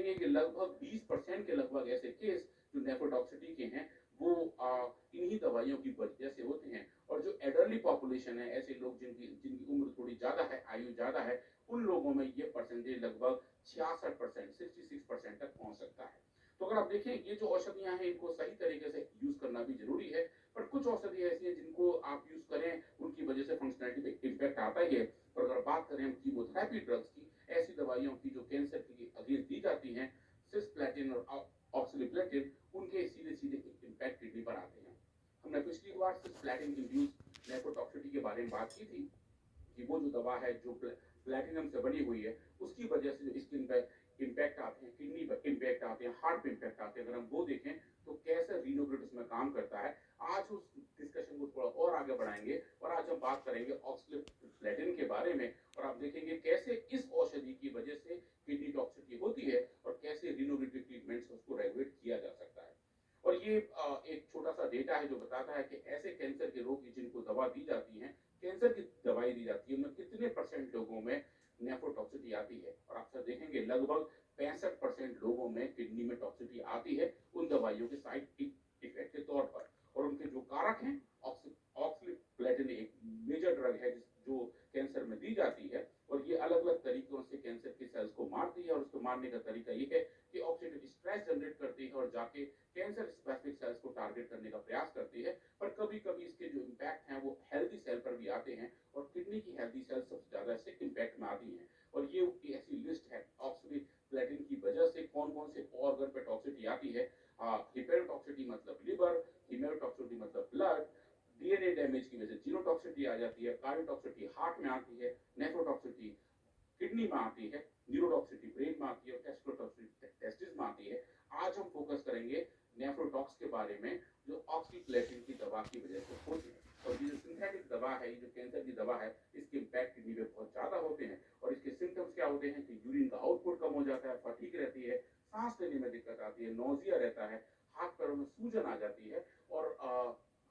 देखेंगे कि लगभग 20% के लगभग ऐसे केस जो नेफ्रोटॉक्सिटी के हैं वो इन्हीं दवाइयों की वजह से होते हैं। और जो एडल्टरी पॉपुलेशन है, ऐसे लोग जिनकी जिनकी उम्र थोड़ी ज़्यादा है, आयु ज़्यादा है, उन लोगों में ये परसेंटेज लगभग 66%, 66% तक पहुंच सकता है। तो अगर आप देखें, ये जो औषधियां हैं इनको सही तरीके से यूज करना भी जरूरी है, पर कुछ औषधि ऐसी हैं जिनको आप यूज करें उनकी वजह से फंक्शनलिटी पे इम्पैक्ट आता ही है। और अगर बात करें हम कीमोथेरेपी ड्रग्स की, ऐसी दवाइयों की जो कैंसर के अगेंस्ट दी जाती हैं, सिस्प्लेटिन और ऑक्सीलिप्लेटिन, उनके सीधे सीधे इम्पैक्ट किडनी पर आते हैं। हमने पिछली बार सिस्प्लेटिन इंड्यूस नेफ्रोटॉक्सिटी के बारे में बात की थी कि वो जो दवा है जो प्लेटिनम से बनी हुई है, उसकी वजह से जो स्किन पर इम्पैक्ट आते हैं, किडनी पर इम्पैक्ट आते हैं, हार्ट पे इम्पैक्ट आते हैं, अगर हम वो देखें तो कैसे रीनोग्रिड उसमें काम करता है। आज उस डिस्कशन को थोड़ा और आगे बढ़ाएंगे और आज हम बात करेंगे ऑक्सीलिप्लेटिन के बारे में, और आप देखेंगे कैसे इस औषधि की वजह से किडनी टॉक्सिटी होती है और कैसे रीनोग्रिड ट्रीटमेंट से उसको रेगुलेट किया जा सकता है। और ये एक छोटा सा डेटा है जो बताता है कि ऐसे कैंसर के रोगी जिनको दवा दी जाती है, कैंसर की दवाई दी जाती है, उनमें कितने परसेंट लोगों में नेफ्रोटॉक्सिटी आती है। और आप सब देखेंगे लगभग 65% लोगों में किडनी में टॉक्सिटी आती है उन दवाइयों के साइड इफेक्ट के तौर पर। और उनके जो कारक हैं, ऑक्सीप्लेटिन एक मेजर ड्रग है जो कैंसर में दी जाती है, और ये अलग अलग तरीकों से कैंसर की सेल्स को मारती है। और उसको मारने का तरीका ये है कि ऑक्सीडेटिव स्ट्रेस जनरेट करती है और जाके कैंसर स्पेसिफिक सेल्स को टारगेट करने का प्रयास करती है। पर कभी कभी इसके जो इम्पैक्ट हैं वो हेल्दी सेल पर भी आते हैं, और किडनी की हेल्दी सेल सबसे ज्यादा इससे इम्पैक्ट में आती हैं। और ये ऐसी लिस्ट है ऑक्सीप्लेटिन की वजह से कौन कौन से ऑर्गन पे टॉक्सिटी आती है। हिपेरोटॉक्सिटी मतलब लिवर, हीमेरोटॉक्सिटी मतलब ब्लड, डीएनए डैमेज की वजह से जीनोटॉक्सिटी आ जाती है, कार्डियोटॉक्सिटी हार्ट में आती है, नेफ्रोटॉक्सिटी किडनी में आती है, न्यूरोटॉक्सिटी ब्रेन में आती है, और टेस्टोटॉक्सिटी टेस्टिस में आती है। आज हम फोकस करेंगे नेफ्रोटॉक्स के बारे में जो ऑक्सीप्लेटिन की दवा की वजह से होती है। और ये जो सिंथेटिक दवा है, ये जो कैंसर की दवा है, इसके इम्पैक्ट किडनी पे बहुत ज्यादा होते हैं। और इसके सिम्टम्स क्या होते हैं कि यूरिन का आउटपुट कम हो जाता है, फटीग रहती है, सांस लेने में दिक्कत आती है, नोजिया रहता है, हाथ पैरों में सूजन आ जाती है, और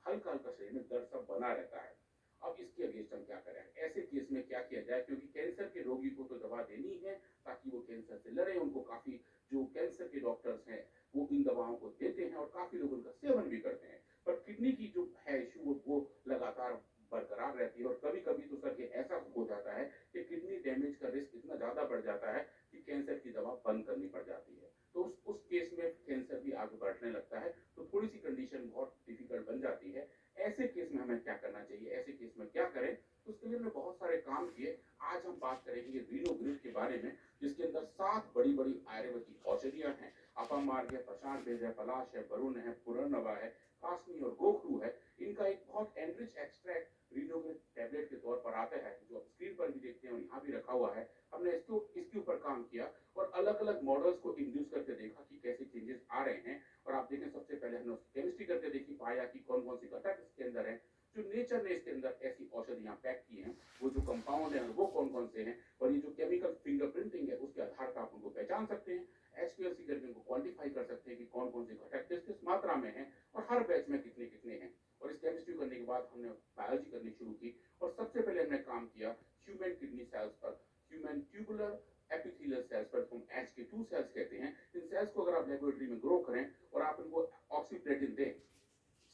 हल्का हल्का शरीर में दर्द सब बना रहता है। अब इसके अगेंस्ट हम क्या करें, ऐसे केस में क्या किया जाए, क्योंकि कैंसर के रोगी को तो दवा देनी है ताकि वो कैंसर से लड़े। उनको काफी जो कैंसर के डॉक्टर्स हैं वो इन दवाओं को देते हैं और काफी लोग उनका सेवन भी करते हैं। पर किडनी की जो है इशू वो लगातार बरकरार रहती है, और कभी कभी तो सर ये ऐसा हो जाता है कि किडनी डैमेज का रिस्क इतना ज्यादा बढ़ जाता है कि कैंसर की दवा बंद करनी पड़ जाती है। तो उस केस में कैंसर भी आगे बढ़ने लगता है, तो थोड़ी सी कंडीशन बहुत डिफिकल्ट बन जाती है। ऐसे केस में हमें क्या करना चाहिए, ऐसे केस में क्या करें, उसके लिए हमने बहुत सारे काम किए। आज हम बात करेंगे रीनोग्रिड के बारे में, जिसके अंदर 7 बड़ी बड़ी आयुर्वेदिक औषधियां हैं। अपामार्ग है, प्रशांत भेद है, पलाश है, वरुण है, पुनर्नवा है, कासनी और गोखरू है। इनका एक बहुत एनरिच एक्सट्रैक्ट रीनोग्रिड टैबलेट के तौर पर आता है, जो आप स्क्रीन पर भी देखते हैं और यहाँ भी रखा हुआ है। हमने इसके ऊपर काम किया और अलग अलग मॉडल्स को इंड्यूस करके देखा कि कैसे चेंजेस आ रहे हैं। और आप देखें, सबसे पहले हमने उसकी केमिस्ट्री करके देखी, पाया कि कौन कौन सी घटक इसके अंदर है, जो नेचर ने इसके अंदर ऐसी औषधियां पैक की हैं, वो जो कंपाउंड है वो कौन कौन से हैं। और ये जो केमिकल फिंगरप्रिंटिंग है उसके आधार पर आप उनको पहचान सकते हैं, एचपीएलसी करके उनको क्वांटिफाई कर सकते हैं कि कौन कौन से घटक किस किस मात्रा में है और हर बैच में कितने कितने हैं। और इस केमिस्ट्री करने के बाद हमने बायोलॉजी करनी शुरू की, और सबसे पहले हमने काम किया ह्यूमन किडनी सेल्स पर, ह्यूमन ट्यूबुलर एपिथेलियल सेल्स पर, हम HK2 सेल्स कहते हैं। इन सेल्स को अगर आप लेबोरेटरी में ग्रो करें और आप इनको ऑक्सीप्लेटिन दें,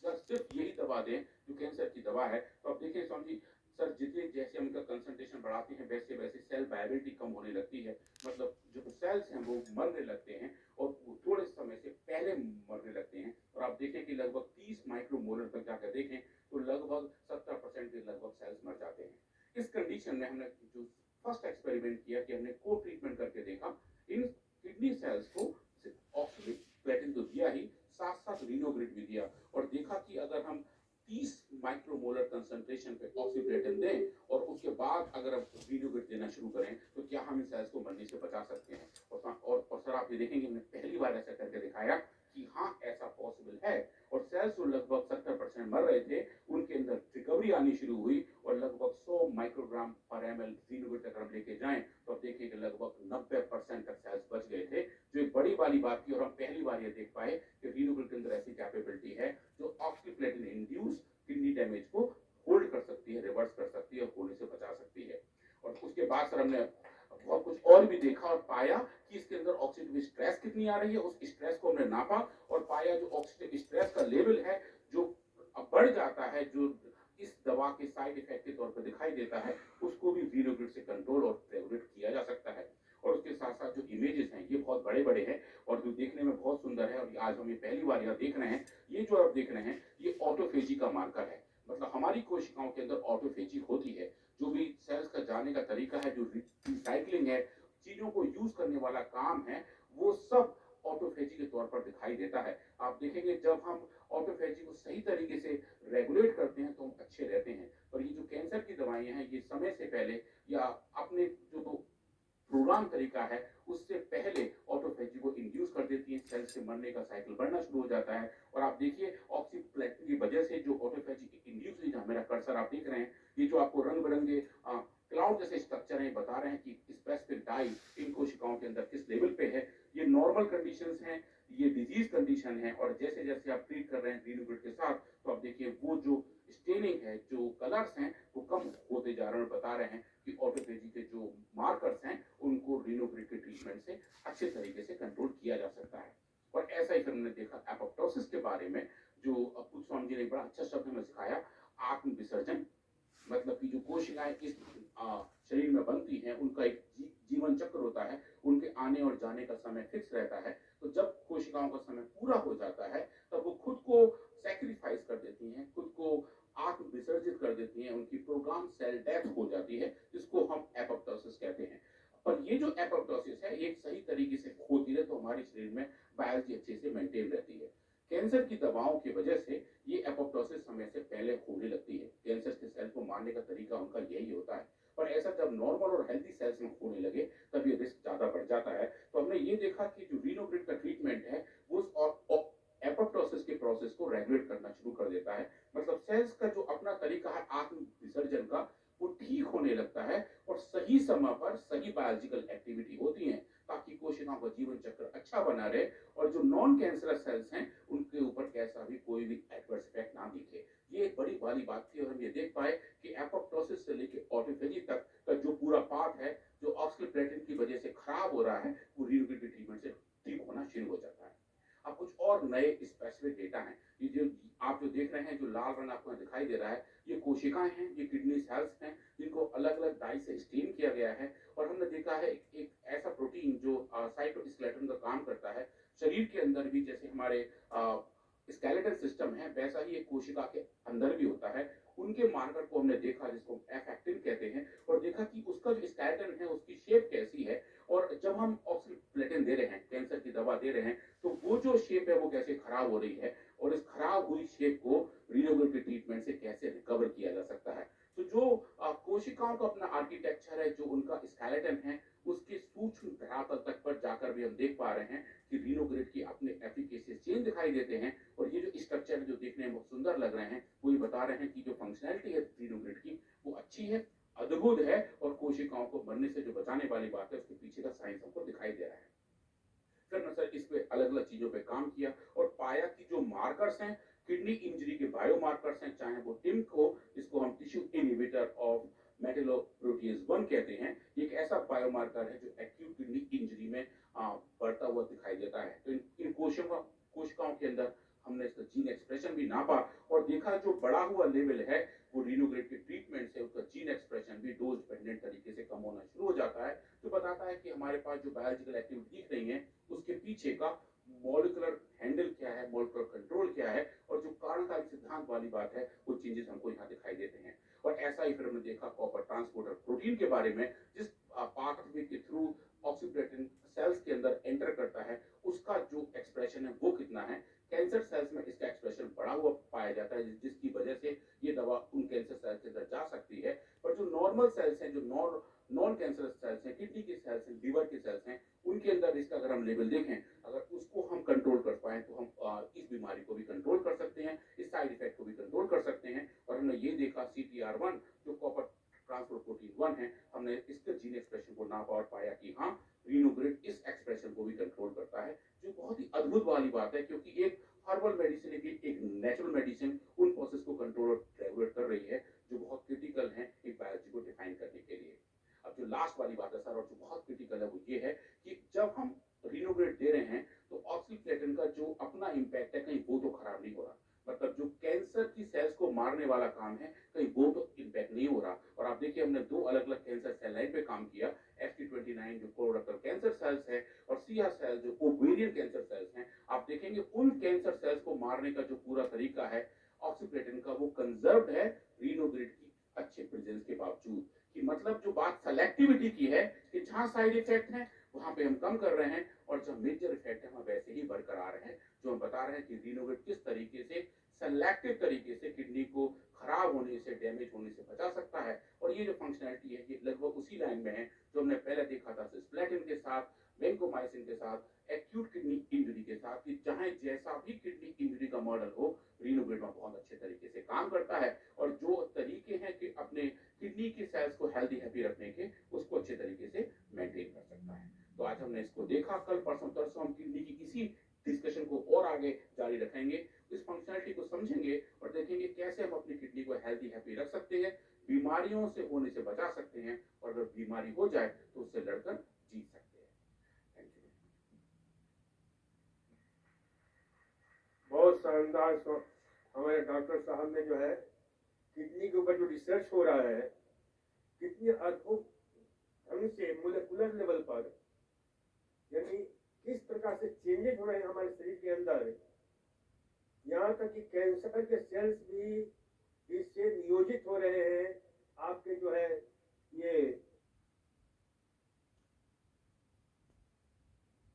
सर सिर्फ यही दवा दें जो कैंसर की दवा है, तो आप देखिए स्वामी जी, सर जितने जैसे हम इनका कंसंट्रेशन बढ़ाते हैं वैसे वैसे सेल वायबिलिटी कम होने लगती है। मतलब जो सेल्स हैं वो मरने लगते हैं, और वो थोड़े समय से पहले मरने लगते हैं। और आप देखें कि लगभग 30 माइक्रोमोलर तक जाकर देखें तो लगभग 70% के लगभग सेल्स मर जाते हैं। इस कंडीशन में हमने जो फर्स्ट एक्सपेरिमेंट किया कि हमने को ट्रीटमेंट करके देखा, इन किडनी सेल्स को ऑक्सीप्लेटिन तो दिया ही, साथ साथ रीनोग्रिड भी दिया, और देखा कि अगर हम 30 माइक्रोमोलर कंसंट्रेशन पे ऑक्सीप्लेटिन दें और उसके बाद अगर हम रीनोग्रिड देना शुरू करें तो क्या हम इन सेल्स को मरने से बचा सकते हैं। और सर आप ये देखेंगे हमने पहली बार ऐसा करके दिखाया कि हाँ ऐसा पॉसिबल है। और सेल्स जो लगभग 70% मर रहे थे उनके अंदर रिकवरी आनी शुरू हुई, और लगभग 100 माइक्रोग्राम पर ml रीनोग्रिड अगर हम लेके जाएं तो आप देखिए कि लगभग 90% तक सेल्स बच गए थे, जो एक बड़ी वाली बात थी। और हम पहली बार ये देख पाए कि रीनोग्रिड के अंदर ऐसी कैपेबिलिटी है जो ऑक्सीप्लेटिन इंड्यूस किडनी डैमेज को होल्ड कर सकती है, रिवर्स कर सकती है और होने से बचा सकती है। और उसके बाद सर हमने बहुत कुछ और भी देखा और पाया कि इसके अंदर ऑक्सीडेटिव स्ट्रेस कितनी आ रही है, उस स्ट्रेस को हमने नापा और पाया जो ऑक्सीडेटिव स्ट्रेस का लेवल है जो बढ़ जाता है, जो इस दवा के साइड इफेक्ट के तौर पर दिखाई देता है, उसको भी वीनोग्रिड से कंट्रोल और रेगुलेट किया जा सकता है। और उसके साथ साथ जो इमेजेस हैं ये बहुत बड़े बड़े हैं और जो देखने में बहुत सुंदर है, और आज हम ये पहली बार यहाँ देख रहे हैं। ये जो आप देख रहे हैं ये ऑटोफेजी का मार्कर है, मतलब हमारी कोशिकाओं के अंदर ऑटोफेजी होती है। जो भी सेल्स का जाने का तरीका है, जो रिसाइकलिंग है, चीजों को यूज करने वाला काम है, वो सब ऑटोफेजी के तौर पर दिखाई देता है। आप देखेंगे जब हम ऑटोफेजी को सही तरीके से रेगुलेट करते हैं तो हम अच्छे रहते हैं। और ये जो कैंसर की दवाइयां हैं ये समय से पहले या अपने जो तो प्रोग्राम तरीका है उससे पहले ऑटोफेजी को इंड्यूस कर देती है, सेल्स के मरने का साइकिल बढ़ना शुरू हो जाता है। और आप देखिए ऑक्सीप्लेटिन की वजह से जो ऑटोफेजी इंड्यूस हुई, जहां मेरा कर्सर आप देख रहे हैं, ये जो आपको रंग बिरंगे क्लाउड जैसे स्ट्रक्चर है, बता रहे हैं कि स्पेसिफिक डाई इन कोशिकाओं के अंदर किस लेवल पे है। ये नॉर्मल कंडीशंस हैं, ये डिजीज कंडीशन है, और जैसे जैसे आप ट्रीट कर रहे हैं रीनोग्रिड के साथ तो आप देखिए वो जो स्टेनिंग है, जो कलर्स हैं वो कम होते जा रहे हैं, और बता रहे हैं कि ऑटोफेजी के जो मार्कर्स हैं उनको रीनोग्रिड के ट्रीटमेंट से अच्छे तरीके से कंट्रोल किया जा सकता है। और ऐसा ही फिर हमने देखा एपोप्टोसिस के बारे में, जो अब्दुल स्वामी जी ने बड़ा अच्छा शब्द में सिखाया, आत्म विसर्जन। मतलब कि जो कोशिकाएं इस शरीर में बनती हैं उनका एक जीवन चक्र होता है, उनके आने और जाने का समय फिक्स रहता है। तो जब कोशिकाओं का समय पूरा हो जाता है तब वो खुद को सेक्रीफाइस कर देती हैं, खुद को आत्म विसर्जित कर देती हैं, उनकी प्रोग्राम सेल डेथ हो जाती है, जिसको हम एपोप्टोसिस कहते हैं। पर ये जो एपोप्टोसिस है एक सही तरीके से होती है तो हमारे शरीर में बायोलॉजी अच्छे से मेंटेन रहती है। कैंसर की दवाओं की वजह से ये एपोप्टोसिस समय से पहले होने लगती है। कैंसर के सेल को मारने का तरीका उनका यही होता है। पर ऐसा जब नॉर्मल और हेल्दी सेल्स में होने लगे तब ये रिस्क ज्यादा बढ़ जाता है। तो हमने ये देखा कि जो रीनोग्रिड का ट्रीटमेंट है वो एपोप्टोसिस के प्रोसेस को रेगुलेट करना शुरू कर देता है। मतलब सेल्स का जो अपना तरीका है आत्म विसर्जन का, वो ठीक होने लगता है और सही समय पर सही बायोलॉजिकल एक्टिविटी होती है, ताकि कोशिकाओं का जीवन चक्र अच्छा बना रहे और जो नॉन कैंसरस सेल्स हैं उनके ऊपर कैसा भी कोई भी एडवर्स इफेक्ट ना दिखे। ये एक बड़ी वाली बात थी, और हम ये देख पाए कि एपोप्टोसिस से लेके ऑटोफेजी तक का जो पूरा पाथ है जो ऑक्सीप्लेटिन की वजह से खराब हो रहा है, वो रीनोग्रिड के ट्रीटमेंट से ठीक होना शुरू हो जाता है। अब कुछ और नए स्पेसिफिक डेटा हैं। ये जो आप जो देख रहे हैं, जो लाल रंग आपको दिखाई दे रहा है, ये कोशिकाएं हैं, ये किडनी सेल्स हैं, जिनको अलग अलग डाई से स्टेन किया गया है। और हमने देखा है एक ऐसा प्रोटीन जो साइटोस्केलेटन का काम करता है शरीर के अंदर भी, जैसे हमारे स्केलेटल सिस्टम है वैसा ही एक कोशिका के अंदर भी होता है। उनके मार्कर को हमने देखा जिसको एफ एक्टिन कहते हैं, और देखा कि उसका जो स्केलेटन है उसकी शेप कैसी है। और जब हम ऑक्सीप्लेटिन दे रहे हैं, कैंसर की दवा दे रहे हैं, तो वो जो शेप है वो कैसे खराब हो रही है, और इस खराब हुई शेप को रीनोवेबल के ट्रीटमेंट से कैसे रिकवर किया जा सकता है। तो जो कोशिकाओं का अपना आर्किटेक्चर है, जो उनका स्केलेटन है, उसके सूक्ष्म धरातल तक पर जाकर भी हम देख पा रहे हैं कि रीनोग्रिड की अपने एफिकेसी चेंज दिखाई देते हैं। और ये जो स्ट्रक्चर है जो देखने में बहुत सुंदर लग रहे हैं, वो ये बता रहे हैं कि जो फंक्शनैलिटी है रीनोग्रिड की वो अच्छी है, अद्भुत है, और कोशिकाओं को मरने से जो बचाने वाली बात है उसके पीछे का साइंस हमको दिखाई दे रहा है। फिर न सर इस पे अलग अलग चीजों पे काम किया और पाया कि जो मार्कर्स हैं किडनी इंजरी के बायो मार्कर्स हैं, चाहे वो टिम्क हो जिसको हम टिश्यू इनहिबिटर ऑफ मेटेलोप्रोटीज 1 कहते हैं, एक ऐसा बायोमार्कर है जो एक्यूट किडनी इंजरी में बढ़ता हुआ दिखाई देता है। तो इन कोशिकाओं के अंदर हमने इसका जीन एक्सप्रेशन भी नापा और देखा जो बढ़ा हुआ लेवल है वो रीनोग्रेड के ट्रीटमेंट से उसका जीन एक्सप्रेशन भी डोज डिपेंडेंट तरीके से कम होना शुरू हो जाता है। तो बताता है कि हमारे पास जो बायोलॉजिकल एक्टिविटी दिख रही है उसके पीछे का मॉलिक्यूलर हैंडल क्या है, मॉलिक्यूलर कंट्रोल क्या है, और जो कार्यकारी सिद्धांत वाली बात है वो चेंजेस हमको यहाँ दिखाई देते हैं। और ऐसा ही फिर हमने देखा कॉपर ट्रांसपोर्टर प्रोटीन के बारे में, जिस पाथवे के थ्रू ऑक्सीप्लेटिन सेल्स के अंदर एंटर करता है उसका जो एक्सप्रेशन है वो कितना है। कैंसर सेल्स में इसका एक्सप्रेशन बढ़ा हुआ पाया जाता है, जिसकी वजह से ये दवा उन कैंसर सेल्स के अंदर जा सकती है। पर जो नॉर्मल सेल्स हैं, जो नॉन कैंसर सेल्स हैं, किडनी के सेल्स हैं, लीवर के सेल्स हैं, उनके अंदर इसका अगर हम लेवल देखें, अगर उसको हम कंट्रोल कर पाए तो हम इस बीमारी को भी कंट्रोल कर सकते हैं, इस साइड इफेक्ट को भी कंट्रोल कर सकते हैं। और हमने ये देखा CTR1 जो कॉपर ट्रांसपोर्ट प्रोटीन 1 है, हमने इसके जीन एक्सप्रेशन को नापा और पाया कि हाँ रीनोग्रिड इस एक्सप्रेशन को भी कंट्रोल करता है, जो बहुत ही अद्भुत वाली बात है, क्योंकि एक हर्बल मेडिसिन एक नेचुरल मेडिसिन उन प्रोसेस को कंट्रोल और रेगुलेट कर रही है जो बहुत क्रिटिकल है एक बायोलॉजी को डिफाइन करने के लिए। अब जो लास्ट वाली बात है सर, और जो बहुत क्रिटिकल है वो ये है कि जब जब हम रिनोवेट दे रहे हैं तो ऑक्सीप्लेटिन का जो अपना इम्पैक्ट है कहीं वो तो खराब नहीं हो रहा, मतलब जो कैंसर की सेल्स को मारने वाला काम है कहीं वो तो इम्पैक्ट नहीं हो रहा। और आप देखिए हमने दो अलग अलग कैंसर सेल लाइन पे काम किया, FT29 जो कोलोरेक्टल कैंसर सेल्स है और CR सेल जो ओवेरियन कैंसर सेल्स हैं। आप देखेंगे उन कैंसर सेल्स को मारने का जो पूरा तरीका है ऑक्सीप्लेटिन का वो कंजर्व्ड है रिनोग्रिड की अच्छे प्रेजेंस के बावजूद। कि मतलब जो बात सेलेक्टिविटी की है कि जहां साइड इफेक्ट है वहां पे हम कम कर रहे हैं और जब मेजर इफेक्ट है वहां वैसे ही बरकरार है। जो हम बता रहे हैं कि रिनोवेट किस तरीके से सेलेक्टिव तरीके से किडनी को खराब होने से डैमेज होने से बचा सकता है। और ये जो फंक्शनैलिटी है ये लगभग उसी लाइन में है जो हमने पहले देखा था सिस्प्लेटिन के साथ, वेंकोमाइसिन के साथ, एक्यूट किडनी इंजरी के साथ, कि चाहे जैसा भी किडनी इंजरी का मॉडल हो रिनोवेट में बहुत अच्छे तरीके से काम करता है। और जो तरीके हैं कि अपने किडनी की सेल्स को हेल्दी हैप्पी रखने के उसको अच्छे तरीके से मेंटेन कर सकता है। तो आज हमने इसको देखा, कल परसों तरसों हम किडनी की इसी डिस्कशन को और आगे जारी रखेंगे, इस फंक्शनैलिटी को समझेंगे और देखेंगे कैसे हम अपनी किडनी को हेल्दी हैप्पी रख सकते हैं, बीमारियों से होने से बचा सकते हैं और अगर बीमारी हो जाए तो उससे लड़कर जीत सकते हैं। Thank you. बहुत शानदार हमारे डॉक्टर साहब ने जो है किडनी के ऊपर जो रिसर्च हो रहा है कितनी अद्भुत ढंग से मोलेकुलर लेवल पर, यानी किस प्रकार से चेंजेस हो रहे हैं हमारे शरीर के अंदर, यहाँ तक कि कैंसर के सेल्स भी इससे नियोजित हो रहे हैं आपके जो है ये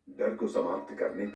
डर को समाप्त करने